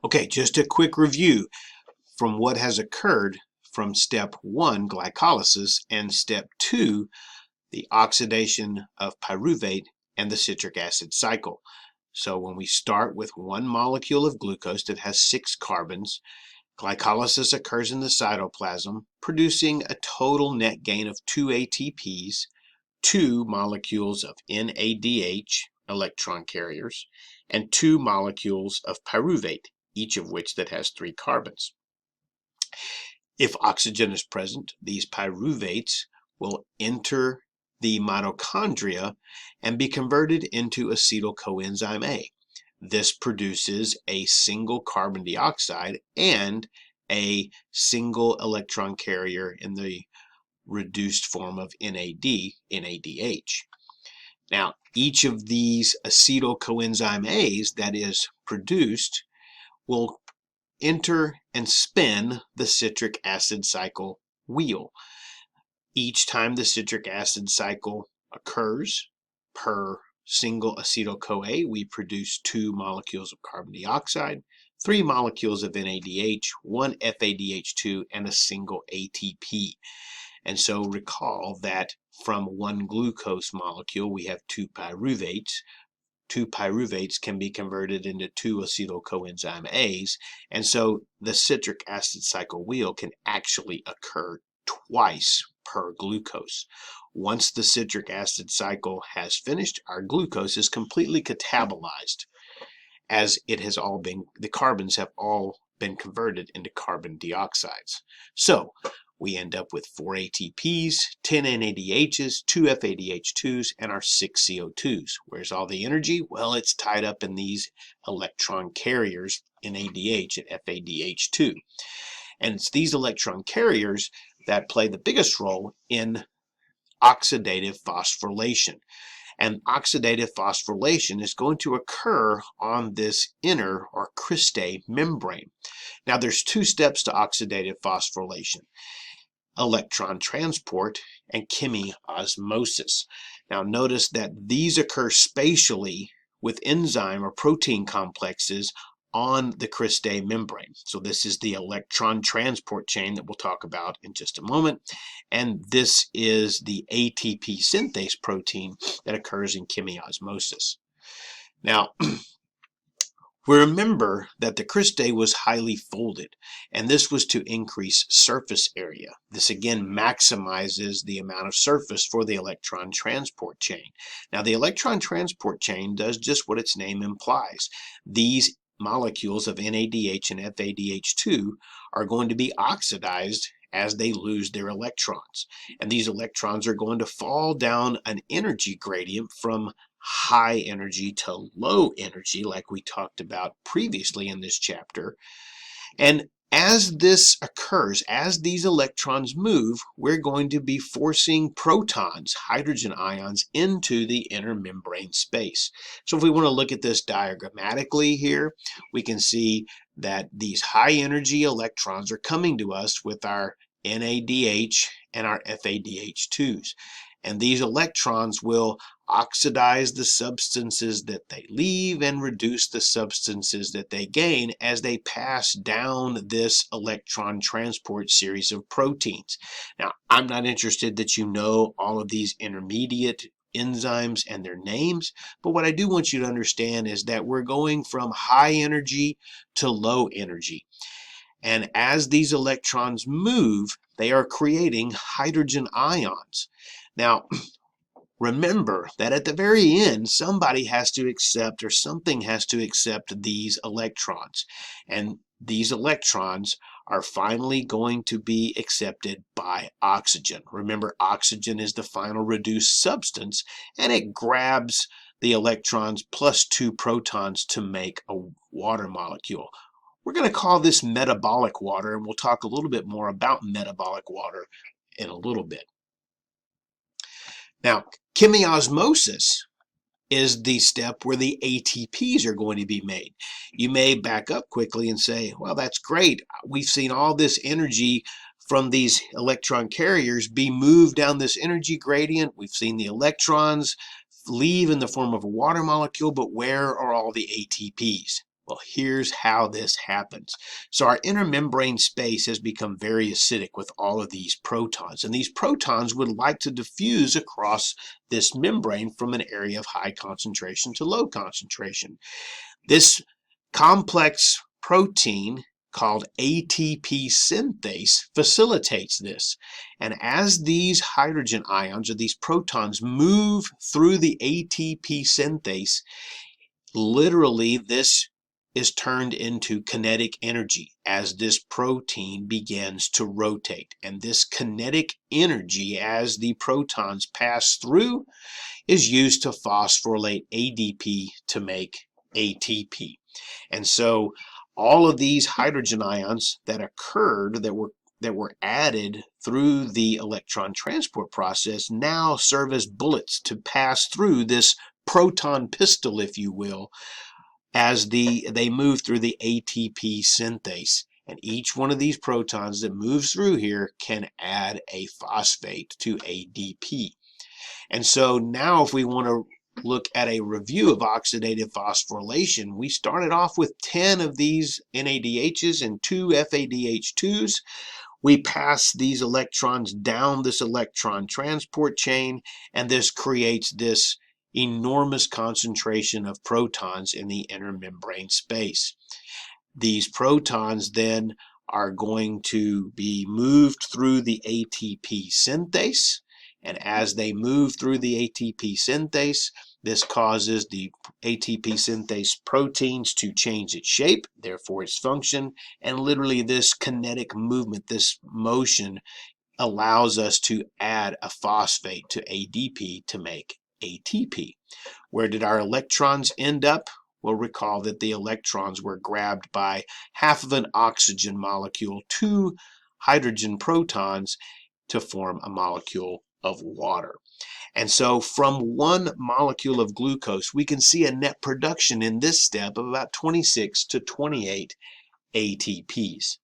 Okay, just a quick review from what has occurred from step 1, glycolysis, and step 2, the oxidation of pyruvate and the citric acid cycle. So when we start with one molecule of glucose that has 6 carbons, glycolysis occurs in the cytoplasm, producing a total net gain of 2 ATPs, 2 molecules of NADH, electron carriers, and 2 molecules of pyruvate, each of which that has 3 carbons. If oxygen is present, these pyruvates will enter the mitochondria and be converted into acetyl coenzyme A. This produces a single carbon dioxide and a single electron carrier in the reduced form of NADH. Now, each of these acetyl coenzyme A's that is produced will enter and spin the citric acid cycle wheel. Each time the citric acid cycle occurs, per single acetyl-CoA, we produce 2 molecules of carbon dioxide, 3 molecules of NADH, 1 FADH2, and a single ATP. And so recall that from one glucose molecule, we have 2 pyruvates. 2 pyruvates can be converted into 2 acetyl coenzyme A's, and so the citric acid cycle wheel can actually occur twice per glucose. Once the citric acid cycle has finished, our glucose is completely catabolized, as it has all been, the carbons have all been converted into carbon dioxides. So we end up with 4 ATPs, 10 NADHs, 2 FADH2s, and our 6 CO2s. Where's all the energy? Well, it's tied up in these electron carriers, NADH and FADH2. And it's these electron carriers that play the biggest role in oxidative phosphorylation. And oxidative phosphorylation is going to occur on this inner or cristae membrane. Now, there's 2 steps to oxidative phosphorylation: electron transport and chemiosmosis. Now, notice that these occur spatially with enzyme or protein complexes on the cristae membrane. So this is the electron transport chain that we'll talk about in just a moment. And this is the ATP synthase protein that occurs in chemiosmosis. Now, we remember that the cristae was highly folded, and this was to increase surface area. This again maximizes the amount of surface for the electron transport chain. Now, the electron transport chain does just what its name implies. These molecules of NADH and FADH2 are going to be oxidized as they lose their electrons. And these electrons are going to fall down an energy gradient from high energy to low energy, like we talked about previously in this chapter. And as this occurs, as these electrons move, we're going to be forcing protons, hydrogen ions, into the inner membrane space. So if we want to look at this diagrammatically here, we can see that these high energy electrons are coming to us with our NADH and our FADH2s. And these electrons will oxidize the substances that they leave and reduce the substances that they gain as they pass down this electron transport series of proteins. Now, I'm not interested that you know all of these intermediate enzymes and their names, but what I do want you to understand is that we're going from high energy to low energy. And as these electrons move, they are creating hydrogen ions. Now, remember that at the very end, somebody has to accept, or something has to accept, these electrons. And these electrons are finally going to be accepted by oxygen. Remember, oxygen is the final reduced substance, and it grabs the electrons plus 2 protons to make a water molecule. We're going to call this metabolic water, and we'll talk a little bit more about metabolic water in a little bit. Now, chemiosmosis is the step where the ATPs are going to be made. You may back up quickly and say, well, that's great. We've seen all this energy from these electron carriers be moved down this energy gradient. We've seen the electrons leave in the form of a water molecule, but where are all the ATPs? Well, here's how this happens. So our inner membrane space has become very acidic with all of these protons, and these protons would like to diffuse across this membrane from an area of high concentration to low concentration. This complex protein called ATP synthase facilitates this. And as these hydrogen ions or these protons move through the ATP synthase, literally this is turned into kinetic energy as this protein begins to rotate. And this kinetic energy as the protons pass through is used to phosphorylate ADP to make ATP. And so all of these hydrogen ions that occurred, that were added through the electron transport process, now serve as bullets to pass through this proton pistol, if you will, as they move through the ATP synthase. And each one of these protons that moves through here can add a phosphate to ADP. And so now if we want to look at a review of oxidative phosphorylation, we started off with 10 of these NADHs and 2 FADH2s. We pass these electrons down this electron transport chain, and this creates this enormous concentration of protons in the inner membrane space. These protons then are going to be moved through the ATP synthase, and as they move through the ATP synthase, this causes the ATP synthase proteins to change its shape, therefore its function, and literally this kinetic movement, this motion, allows us to add a phosphate to ADP to make ATP. Where did our electrons end up? Well, recall that the electrons were grabbed by half of an oxygen molecule, 2 hydrogen protons, to form a molecule of water. And so from 1 molecule of glucose, we can see a net production in this step of about 26 to 28 ATPs.